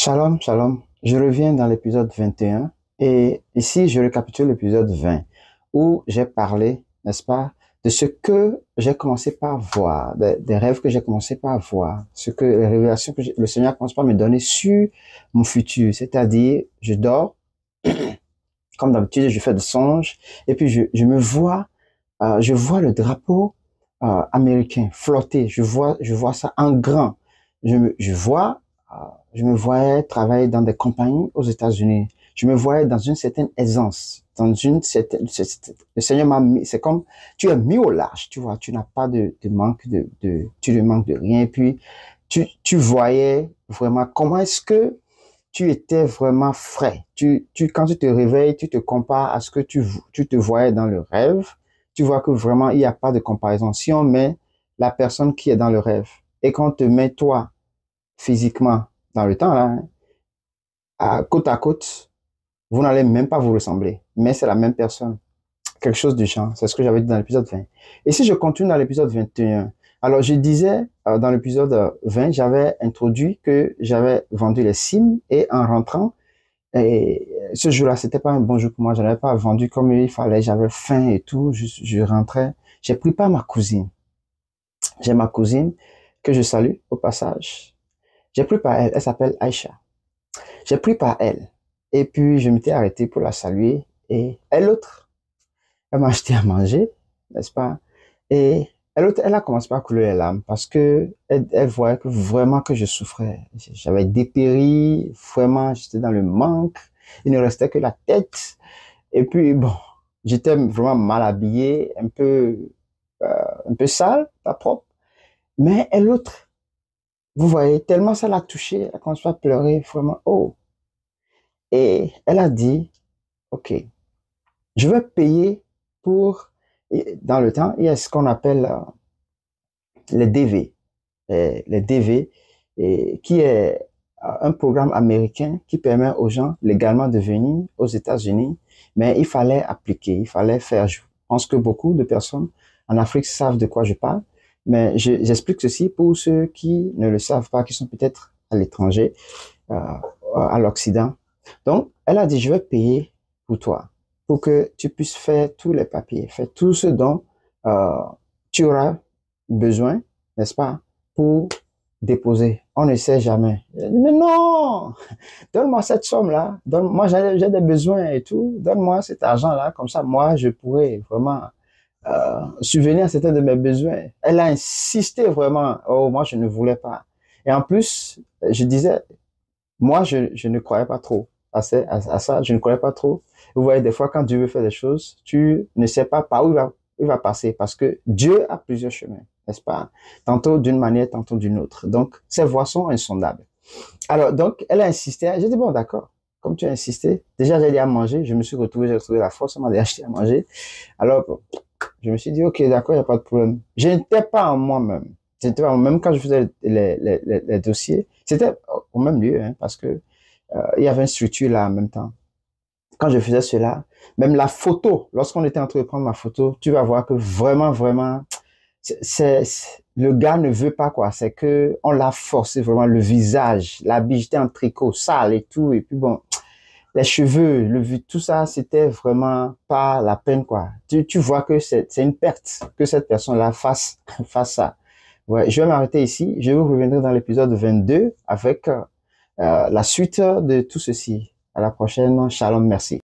Shalom, shalom. Je reviens dans l'épisode 21 et ici je récapitule l'épisode 20 où j'ai parlé, n'est-ce pas, de ce que j'ai commencé par voir, des rêves que j'ai commencé par voir, ce que les révélations que le Seigneur commence par me donner sur mon futur. C'est-à-dire, je dors, comme d'habitude, je fais des songes et puis je me vois, je vois le drapeau américain flotter. Je vois ça en grand. Je me voyais travailler dans des compagnies aux États-Unis. Je me voyais dans une certaine aisance, le Seigneur m'a mis, c'est comme, tu es mis au large, tu vois, tu n'as pas de manque tu ne manques de rien. Et puis, tu voyais vraiment comment est-ce que tu étais vraiment frais. Quand tu te réveilles, tu te compares à ce que tu te voyais dans le rêve. Tu vois que vraiment, il n'y a pas de comparaison. Si on met la personne qui est dans le rêve et qu'on te met toi, physiquement, dans le temps, là, à côte, vous n'allez même pas vous ressembler. Mais c'est la même personne. Quelque chose du genre. C'est ce que j'avais dit dans l'épisode 20. Et si je continue dans l'épisode 21, alors je disais, dans l'épisode 20, j'avais introduit que j'avais vendu les cimes et en rentrant, et ce jour-là, c'était pas un bon jour pour moi. Je n'avais pas vendu comme il fallait. J'avais faim et tout. Je rentrais. J'ai pris par ma cousine. J'ai ma cousine que je salue au passage. J'ai pris par elle. Elle s'appelle Aïcha. J'ai pris par elle. Et puis, je m'étais arrêté pour la saluer. Et l'autre, elle m'a acheté à manger, n'est-ce pas? Et elle a commencé par couler les larmes parce que elle voyait que vraiment que je souffrais. J'avais dépéri, vraiment, j'étais dans le manque. Il ne restait que la tête. Et puis, bon, j'étais vraiment mal habillé, un peu sale, pas propre. Mais l'autre, vous voyez, tellement ça l'a touché, elle a commencé à pleurer, vraiment, oh. Et elle a dit, OK, je vais payer pour, dans le temps, il y a ce qu'on appelle les DV. Les DV, qui est un programme américain qui permet aux gens légalement de venir aux États-Unis, mais il fallait appliquer, il fallait faire. Je pense que beaucoup de personnes en Afrique savent de quoi je parle, mais j'explique ceci pour ceux qui ne le savent pas, qui sont peut-être à l'étranger, à l'Occident. Donc, elle a dit, je vais payer pour toi, pour que tu puisses faire tous les papiers, faire tout ce dont tu auras besoin, n'est-ce pas, pour déposer. On ne sait jamais. Mais non, donne-moi cette somme-là, moi j'ai des besoins et tout, donne-moi cet argent-là, comme ça, moi, je pourrais vraiment subvenir à certains de mes besoins. Elle a insisté vraiment, oh, moi, je ne voulais pas. Et en plus, je disais, moi, je ne croyais pas trop à ça, je ne croyais pas trop. Vous voyez, des fois, quand Dieu veut faire des choses, tu ne sais pas par où il va passer parce que Dieu a plusieurs chemins, n'est-ce pas? Tantôt d'une manière, tantôt d'une autre. Donc, ces voies sont insondables. Alors, donc, elle a insisté. J'ai dit, bon, d'accord. Comme tu as insisté, déjà, j'ai dit à manger. Je me suis retrouvé, j'ai retrouvé la force, on m'a acheté à manger. Alors, je me suis dit, OK, d'accord, il n'y a pas de problème. Je n'étais pas en moi-même. Même quand je faisais les dossiers, c'était au même lieu, hein, parce que il y avait une structure là en même temps. Quand je faisais cela, même la photo, lorsqu'on était en train de prendre ma photo, tu vas voir que vraiment, vraiment, le gars ne veut pas quoi. C'est que on l'a forcé vraiment le visage, l'habit, j'étais en tricot, sale et tout. Et puis bon, les cheveux, tout ça, c'était vraiment pas la peine quoi. Tu vois que c'est une perte que cette personne-là fasse ça. Ouais, je vais m'arrêter ici. Je vous reviendrai dans l'épisode 22 avec la suite de tout ceci. À la prochaine. Shalom, merci.